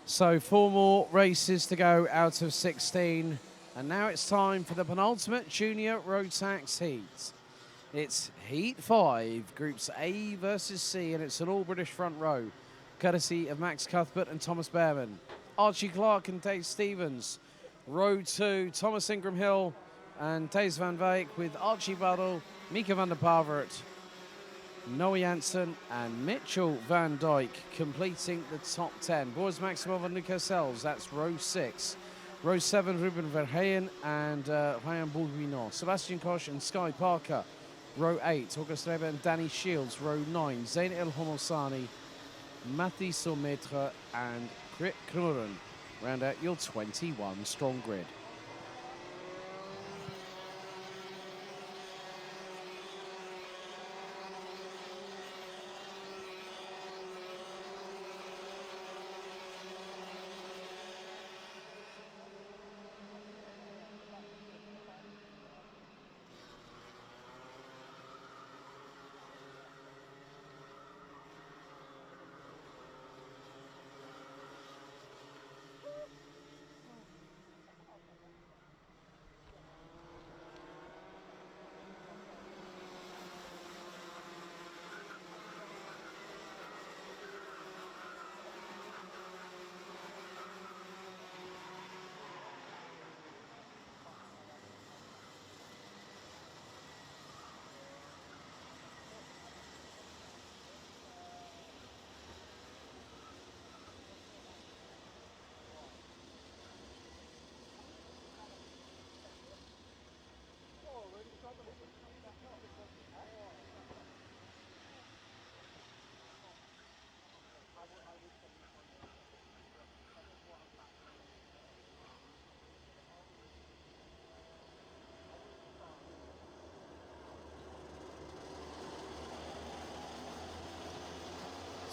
So 4 more races to go out of 16. And now it's time for the penultimate junior road tax heat. It's Heat 5, Groups A versus C, and it's an all-British front row, courtesy of Max Cuthbert and Thomas Behrman. Archie Clark and Dave Stevens. Row 2, Thomas Ingram Hill and Thijs van Wijk with Archie Buddle, Mika van der Pavert, Noe Jansen and Mitchell van Dijk completing the top 10. Boris Maximov and Nico Sells, that's row 6. Row 7, Ruben Verheyen and Ryan Bourguignon. Sebastian Koch and Sky Parker. Row 8, August Reber and Danny Shields. Row 9, Zayn El Homosani, Matti Sometre and Krit Knuren. Round out your 21 strong grid.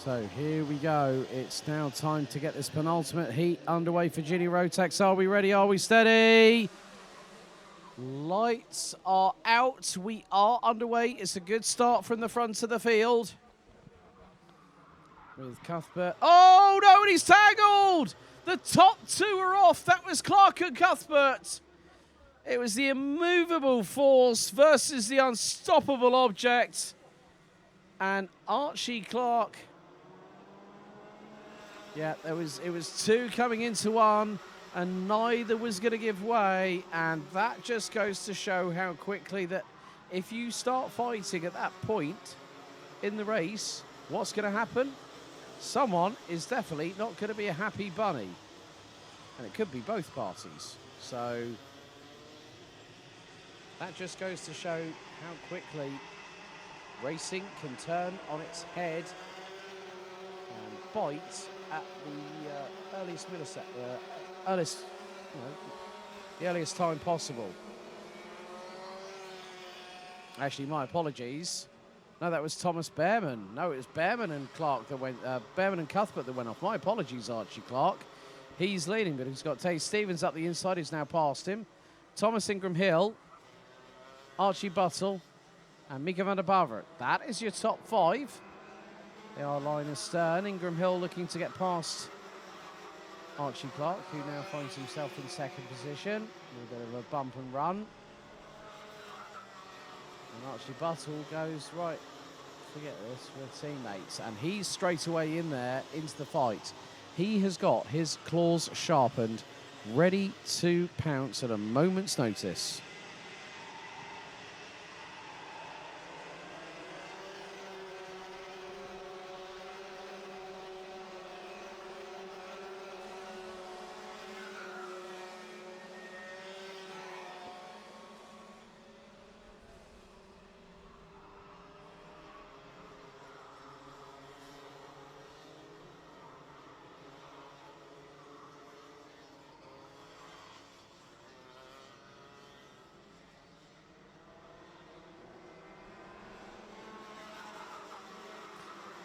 So here we go. It's now time to get this penultimate heat underway for Ginny Rotax. Are we ready? Are we steady? Lights are out. We are underway. It's a good start from the front of the field. With Cuthbert. Oh, no, and he's tangled! The top 2 are off. That was Clark and Cuthbert. It was the immovable force versus the unstoppable object. And Archie Clark. Yeah, it was 2 coming into 1, and neither was going to give way, and that just goes to show how quickly that if you start fighting at that point in the race, what's going to happen? Someone is definitely not going to be a happy bunny, and it could be both parties. So that just goes to show how quickly racing can turn on its head and bite at the earliest the earliest time possible. Actually, my apologies. No, that was Thomas Behrman. No, it was Behrman and Clark that went. Behrman and Cuthbert that went off. My apologies, Archie Clark. He's leading, but he's got Tay Stevens up the inside. He's now past him. Thomas Ingram Hill, Archie Buttle, and Mika van der Pavert. That is your top 5. They are line astern. Ingram Hill looking to get past Archie Clark, who now finds himself in second position. A bit of a bump and run. And Archie Buttle goes, right, forget this, we're teammates. And he's straight away in there into the fight. He has got his claws sharpened, ready to pounce at a moment's notice.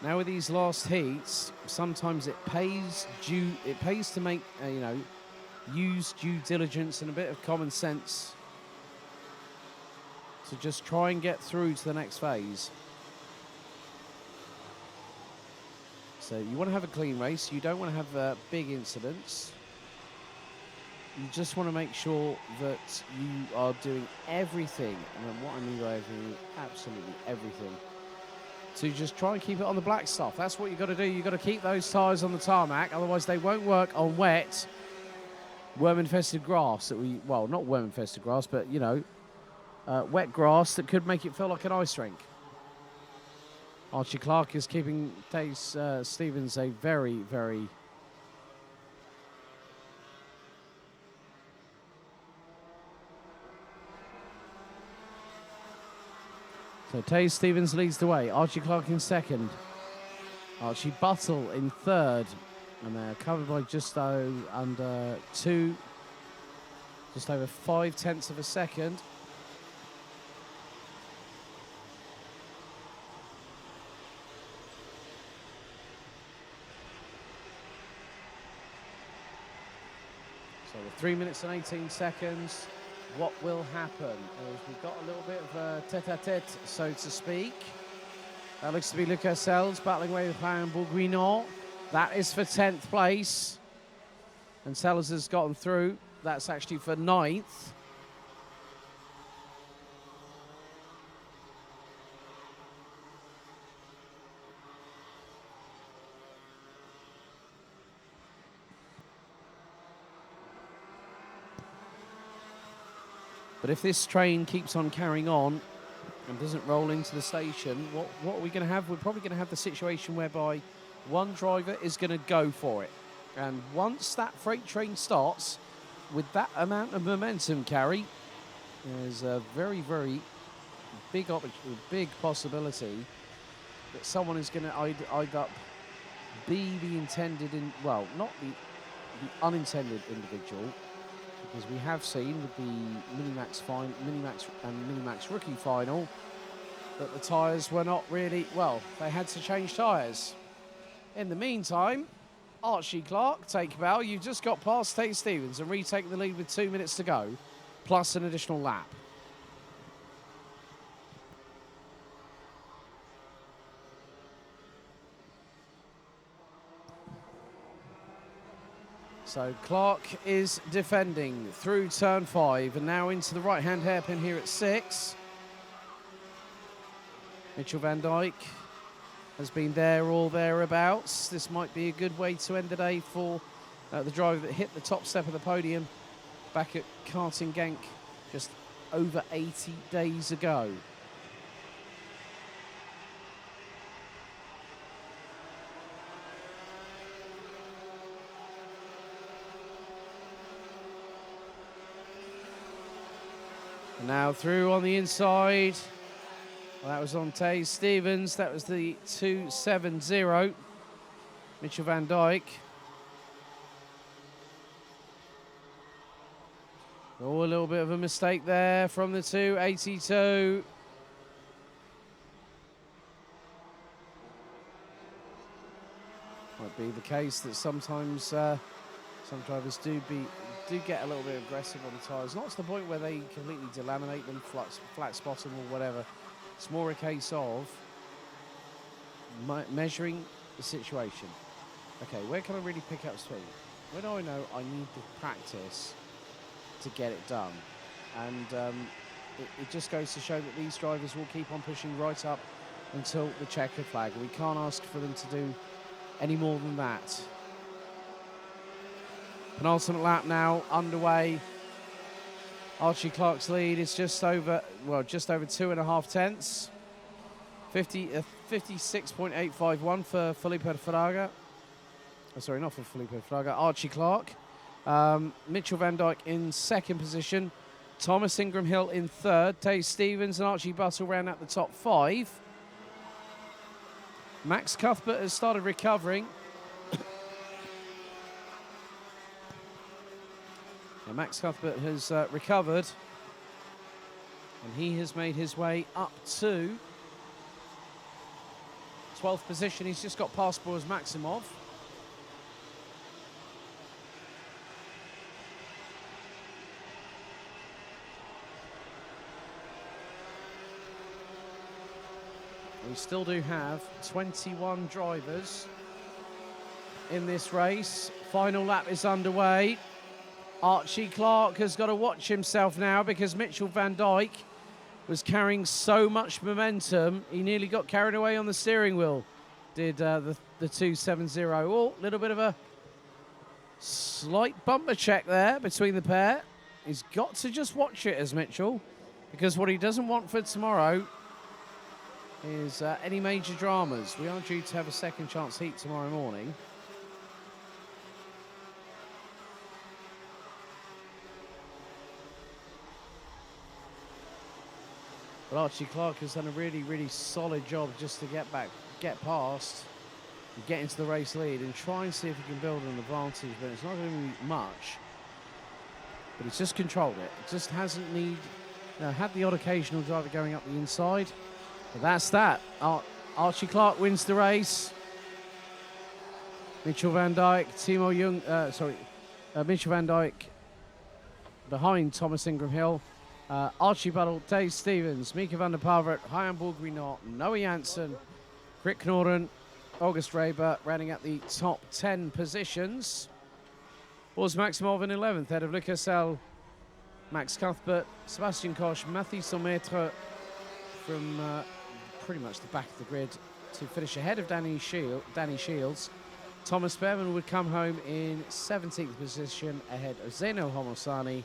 Now with these last heats, sometimes it pays to make use due diligence and a bit of common sense to just try and get through to the next phase. So you want to have a clean race. You don't want to have big incidents. You just want to make sure that you are doing everything, and what I mean by everything, absolutely everything, to just try and keep it on the black stuff. That's what you've got to do. You've got to keep those tyres on the tarmac, otherwise they won't work on wet, worm-infested grass that well, not worm-infested grass, but, you know, wet grass that could make it feel like an ice rink. Archie Clark is keeping Taze Stevens a very, very... So Taze Stevens leads the way. Archie Clark in second. Archie Buttle in third. And they're covered by just under just over 5/10 of a second. So with 3 minutes and 18 seconds. What will happen is we've got a little bit of a tete-a-tete, so to speak. That looks to be Lucas Sells battling away with Florian Bourguignon. That is for 10th place. And Sellers has gotten through. That's actually for 9th. But if this train keeps on carrying on and doesn't roll into the station, what are we going to have? We're probably going to have the situation whereby one driver is going to go for it. And once that freight train starts, with that amount of momentum carry, there's a very, very big possibility that someone is going to either be the intended, well, not the unintended individual, because we have seen with the Minimax and Minimax rookie final that the tyres were not really, well, they had to change tyres. In the meantime, Archie Clark, take bow. You've just got past Taze Stevens and retake the lead with 2 minutes to go, plus an additional lap. So Clark is defending through turn 5 and now into the right-hand hairpin here at 6. Mitchell van Dijk has been there or thereabouts. This might be a good way to end the day for the driver that hit the top step of the podium back at Karting Genk just over 80 days ago. Now through on the inside. Well, that was on Taze Stevens. That was the 270. Mitchell van Dijk. Oh, a little bit of a mistake there from the 282. Might be the case that sometimes some drivers do get a little bit aggressive on the tyres. Not to the point where they completely delaminate them, flat spot them or whatever. It's more a case of measuring the situation. Okay, where can I really pick up speed? Where do I know I need to practice to get it done? And it just goes to show that these drivers will keep on pushing right up until the checkered flag. We can't ask for them to do any more than that. Penultimate lap now underway. Archie Clark's lead is just over 2.5 tenths. 56.851 for Felipe Fraga. Oh, sorry, not for Felipe Fraga. Archie Clark. Mitchell van Dijk in second position. Thomas Ingram Hill in third. Taze Stevens and Archie Buttle round out the top 5. Max Cuthbert has started recovering. Max Cuthbert has recovered, and he has made his way up to 12th position. He's just got past Boris Maximov. We still do have 21 drivers in this race. Final lap is underway. Archie Clark has got to watch himself now because Mitchell van Dijk was carrying so much momentum, he nearly got carried away on the steering wheel. Did the 270. Oh, a little bit of a slight bumper check there between the pair. He's got to just watch it as Mitchell, because what he doesn't want for tomorrow is any major dramas. We are due to have a second chance heat tomorrow morning. But Archie Clark has done a really, really solid job just to get past, and get into the race lead and try and see if he can build an advantage, but it's not going to be much. But he's just controlled it. It just hasn't had the odd occasional driver going up the inside. But that's that. Archie Clark wins the race. Mitchell van Dijk, Mitchell van Dijk behind Thomas Ingram Hill. Archie Buddle, Dave Stevens, Mika van der Pavert, Hyam Bulgrinot, Noe Janssen, Rick Norden, August Raber, rounding out the top 10 positions. Urs Maximov in 11th, ahead of Lucas L, Max Cuthbert, Sebastian Koch, Mathieu Sommetre from pretty much the back of the grid to finish ahead of Danny Shields. Thomas Behrman would come home in 17th position ahead of Zeno Homosani,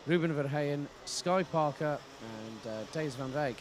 Ruben Verheyen, Sky Parker and Days van Wijk.